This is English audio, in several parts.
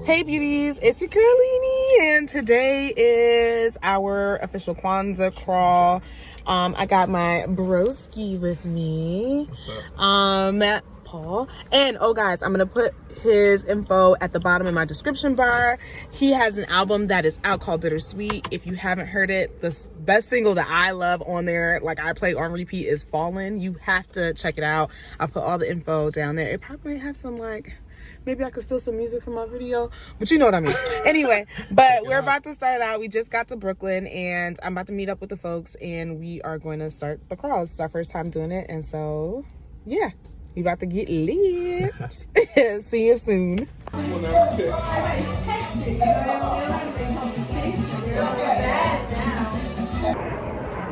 Hey beauties, it's your girl Leanie, and today is our official Kwanzaa Crawl. I got my broski with me. What's up? Paul. And oh guys, I'm gonna put his info at the bottom in my description bar. He has an album that is out called Bittersweet. If you haven't heard it, the best single that I love on there, like I play on repeat, is Fallen. You have to check it out. I'll put all the info down there. It probably might have some like, maybe I could steal some music from my video, but you know what I mean. Anyway, but we're about to start out. We just got to Brooklyn and I'm about to meet up with the folks and we are going to start the crawl. It's our first time doing it. And so, yeah, we about to get lit. See you soon.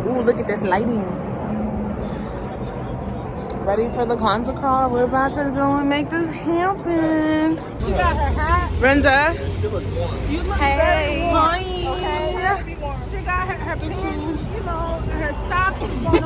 Ooh, look at this lighting. Ready for the Kwanzaa Crawl? We're about to go and make this happen. She got her hat. Brenda. You look Hey. very warm. Hi. Okay. She got her pants, you know, her socks is going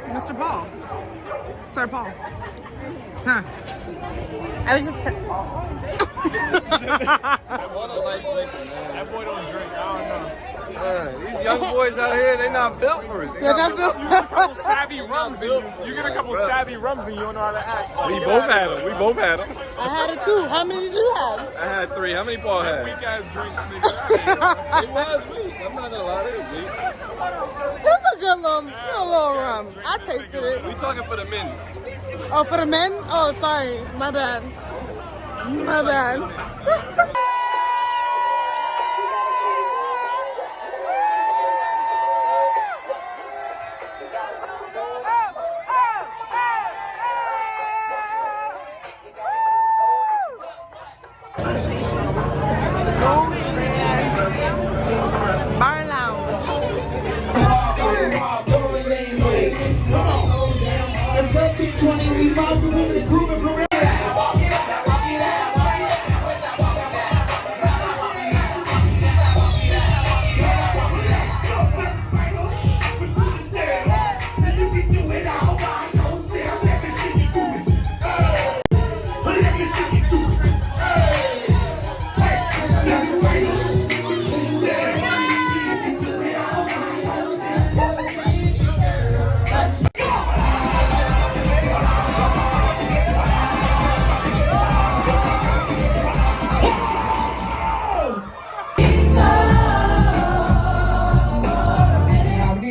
Mr. Paul. Sir Paul. Huh. I was just... That boy don't drink. I don't know. These young boys out here, they not built for it. They're not built. You get a couple savvy rums and you get a couple savvy rums and you don't know how to act. We both had them. We both had them. I had it too. How many did you have? I had 3. How many Paul had? Weak ass drinks, nigga. It was weak. I'm not gonna lie, it was weak. That's a good little rum. I tasted it. We talking for the men. Oh, for the men? Oh, sorry. My bad. My bad. Bar lounge.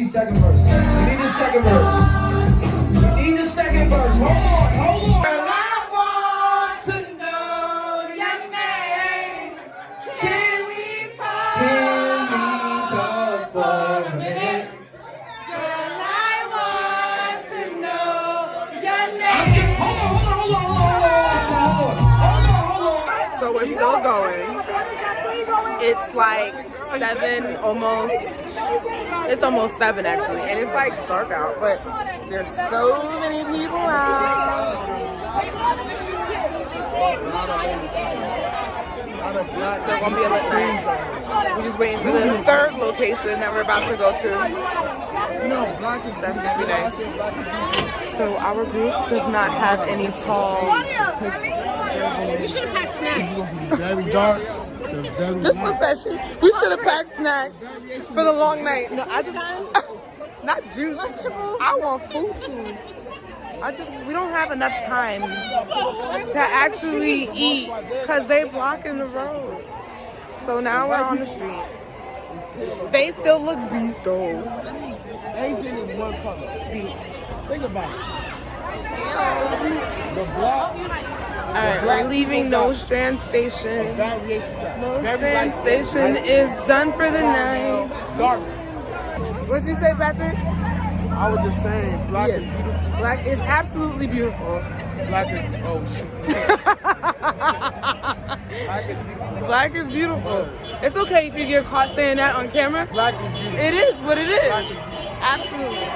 Second verse. We need the second verse. We need the second verse. Hold on. Girl, I want to know your name. Can we talk for a minute? Girl, I want to know your name. Hold on. So we're still going. It's like 7, it's almost 7 actually, and it's like dark out, but there's so many people out. Still gonna be a lit night. We're just waiting for the 3rd location that we're about to go to. That's gonna be nice. So our group does not have any tall. You should have packed snacks. Very dark. This was session. We should have packed snacks for the long night. No, I just not juice. I want food. We don't have enough time to actually eat because they blocking the road. So now we're on the street. They still look beat though. Asian is one color. Beat. Think about it. The block. Alright, we're leaving Nostrand Station. Nostrand Station is done for the night. What'd you say, Patrick? I was just saying, black is beautiful. Black is absolutely beautiful. Black is, oh shoot. Black is beautiful. It's okay if you get caught saying that on camera. Black is beautiful. It is what it is. Absolutely.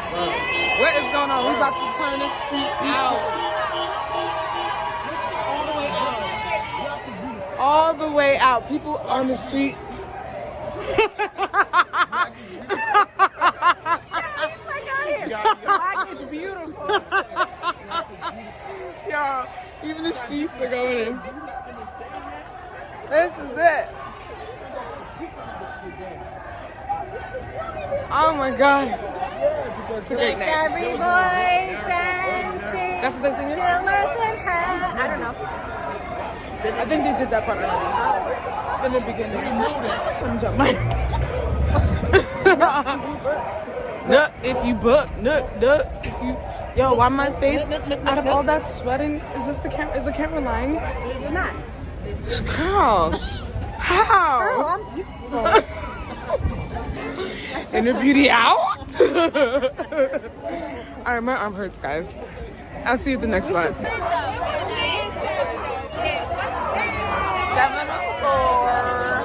What is going on? We're about to turn this street out. All the way out. People on the street. Black is beautiful. Y'all, even the streets are going in. This is it. Oh my God. It's a great night. Every voice and sing. That's what they're singing? I don't know. I think they did that part already. In the beginning. Nut if you buck, nut if you. Yo, why my face? Out of all that sweating, is this the camera? Is the camera lying? You're not. Girl, how? Girl, I'm beautiful. Inner beauty out. All right, my arm hurts, guys. I'll see you at the next one. 704.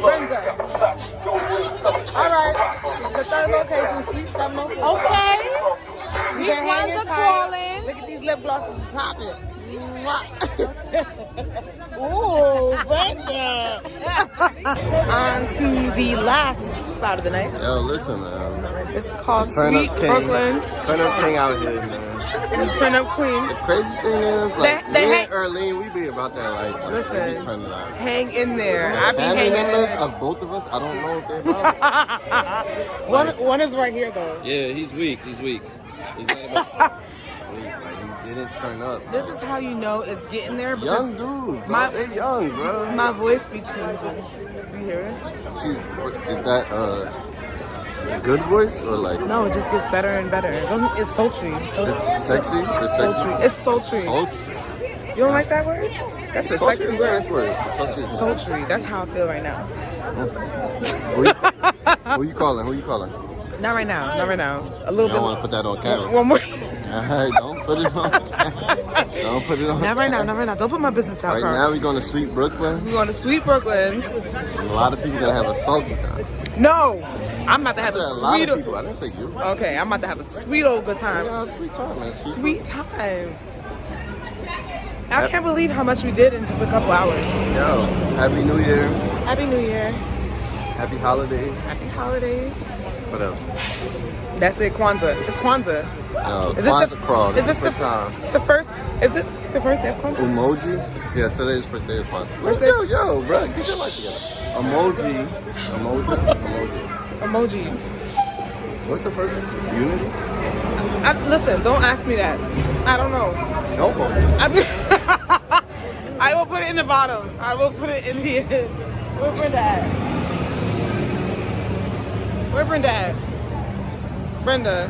Brenda. All right, this is the third location, Suite 704. Okay. You can hang it Kwanzaa tight. Crawling. Look at these lip glosses popping. Ooh, Brenda. On to the last spot of the night. Yo, listen, man. It's called Turn Sweet up King. Brooklyn. Turn up King out here, man. And Turn Up Queen. The crazy thing is, like, They me hang- and Erlene, we be about that, like, we be Listen, trending out. hang in there. I be Family hanging in members there. of both of us, I don't know if they're about it. One is right here though. Yeah, he's weak. He's weak. He's not even weak. Like, he didn't turn up. This is how you know it's getting there. Young Because dudes, my- dog. They young, bro. my voice be changing. Do you hear it? Is that a good voice or like? No, it just gets better and better. It's sultry. It's sexy. It's sexy. It's sultry. Sultry. You don't like that word? That's a Sultry sexy is a word. nice word. Sultry is- Sultry. That's how I feel right now. Who you calling? Who you calling? Not right now. Not right now. A little I don't want to put that on bit. camera. One more. Alright, don't put it on camera. Don't put it on Not right now. Not right now. Don't put my business out, Right Carl. now we're going to Sweet Brooklyn. We're going to Sweet Brooklyn. And a lot of people gonna have a salty time. No, I'm about to have I a said a lot sweet. of people. I didn't say you. Okay, I'm about to have a sweet old good time. Yeah, sweet time, man. Sweet time. I can't believe how much we did in just a couple hours. Yo, Happy New Year. Happy New Year. Happy holiday. Happy holidays. What else? That's it, Kwanzaa. It's Kwanzaa. No, Is this Kwanzaa the Crawl. Is this the first time? It's the first? Is it the first day of Kwanzaa? Emoji? Yeah, today's first day of Kwanzaa. First day? Yo, bro, get your life together. Emoji. Emoji. What's the first? Unity? Listen, don't ask me that. I don't know. No post. I will put it in the bottom. I will put it in the end. Where Brenda at? Where Brenda at? Brenda.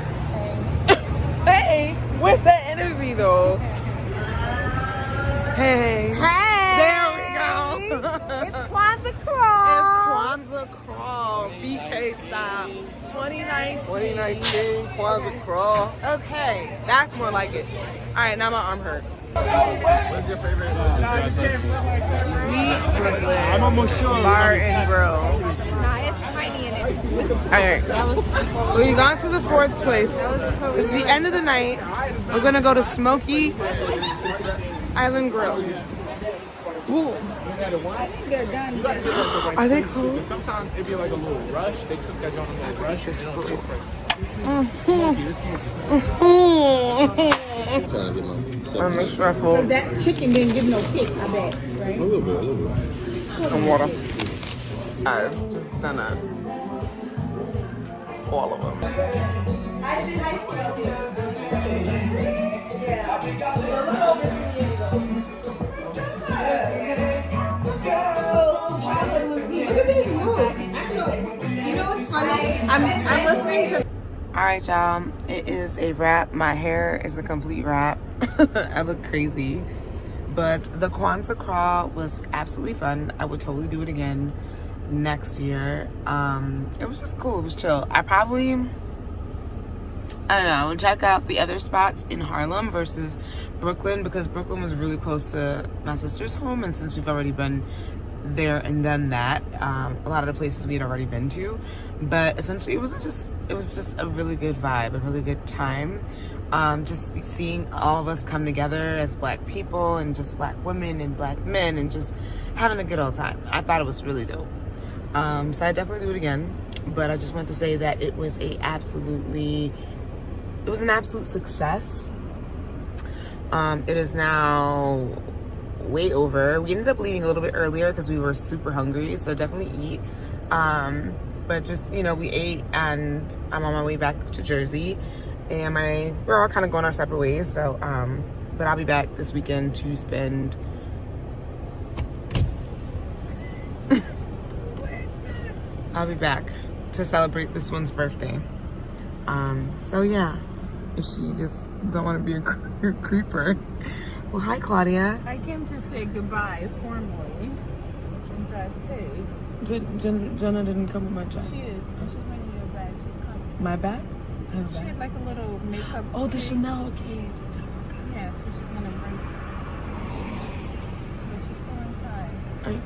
Hey, where's that energy though? Hey. Hey. There we go. It's Kwanzaa Crawl. It's Kwanzaa Crawl, BK style, 2019. 2019 Kwanzaa Crawl. Okay, that's more like it. All right, now my arm hurt. What's your favorite Sweet Brooklyn I'm almost sure. Bar and Grill. Nah, it's tiny in it. All right, so we got to the fourth place. This is the end of the night. We're gonna go to Smoky Island Grill. Ooh. Are they closed? Sometimes it'd be like a little rush. They cook that joint a little rush. This you know, food. I'm trying to get my I'm stressful. That chicken didn't give no kick, I bet, right? a little bit. And water. I've just done all of them. Look at this move. You know what's funny? I'm listening to. All right, y'all. It is a wrap. My hair is a complete wrap. I look crazy. But the Kwanzaa Crawl was absolutely fun. I would totally do it again next year. It was just cool. It was chill. I don't know, check out the other spots in Harlem versus Brooklyn, because Brooklyn was really close to my sister's home, and since we've already been there and done that, a lot of the places we had already been to, but essentially it was just a really good vibe, a really good time. Just seeing all of us come together as Black people and just Black women and Black men and just having a good old time. I thought it was really dope. So I definitely do it again, but I just want to say that it was an absolute success. It is now way over. We ended up leaving a little bit earlier because we were super hungry, so definitely eat. But just, you know, we ate, and I'm on my way back to Jersey, and we're all kind of going our separate ways. So, but I'll be back this weekend to spend. I'll be back to celebrate this one's birthday. So yeah, if she just don't want to be a creeper. Well, hi, Claudia. I came to say goodbye formally and drive safe. Jenna didn't come with my jacket. She is. She's bringing you a bag. She's coming. My bag? I have a She bag. had like a little makeup. Oh, the case. Chanel case. Yeah, so she's gonna bring. But she's still inside.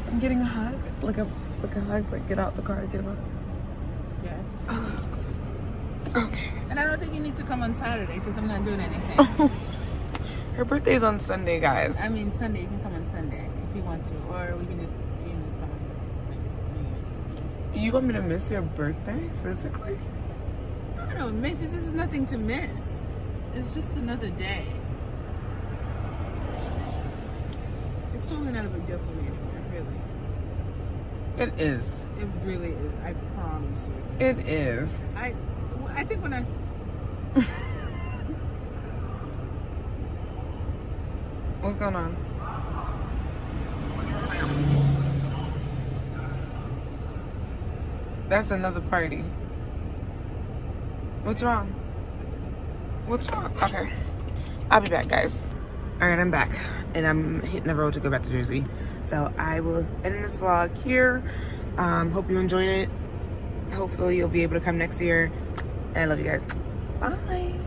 I'm getting a hug, like a hug, like get out the car, get a hug. Yes. Okay. And I don't think you need to come on Saturday because I'm not doing anything. Her birthday's on Sunday, guys. I mean, Sunday, you can come on Sunday if you want to, or you can just come on New Year's. You want me to miss your birthday physically? I don't know, miss. It just is nothing to miss. It's just another day. It's totally not a big deal for me anymore, really. It is. It really is. I promise you. It is. I think when I. What's going on? That's another party. What's wrong? What's wrong? Okay. I'll be back, guys. All right, I'm back. And I'm hitting the road to go back to Jersey. So I will end this vlog here. Hope you enjoyed it. Hopefully you'll be able to come next year. And I love you guys. Bye.